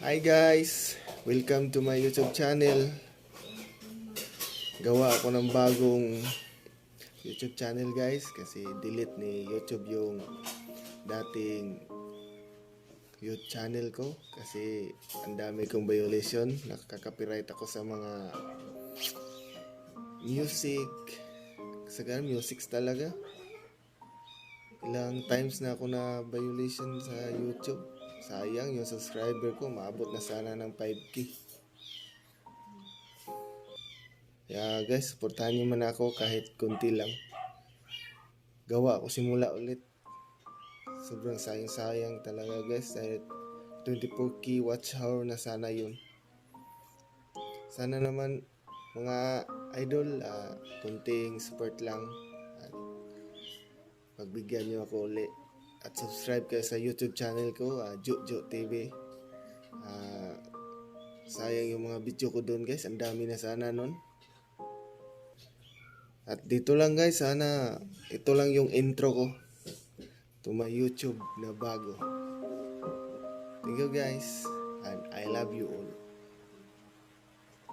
Hi guys! Welcome to my YouTube channel. Gawa ako ng bagong YouTube channel guys kasi delete ni YouTube yung dating YouTube channel ko kasi ang dami kong violation. Nakaka-copyright ako sa mga music. Kasagaran musics talaga. Ilang times na ako na violation sa YouTube. Sayang yung subscriber ko, maabot na sana ng 5K. Kaya guys, supportahan niyo man ako kahit konti lang. Gawa ko simula ulit. Sobrang sayang-sayang talaga guys. Dahil 24K watch hour na sana yun. Sana naman mga idol, konting support lang. At pagbigyan niyo ako ulit. At subscribe kayo sa YouTube channel ko, Jojo TV. Sayang yung mga video ko doon guys. Ang dami na sana nun. At dito lang guys, sana ito lang yung intro ko to my YouTube na bago. Thank you guys, and I love you all.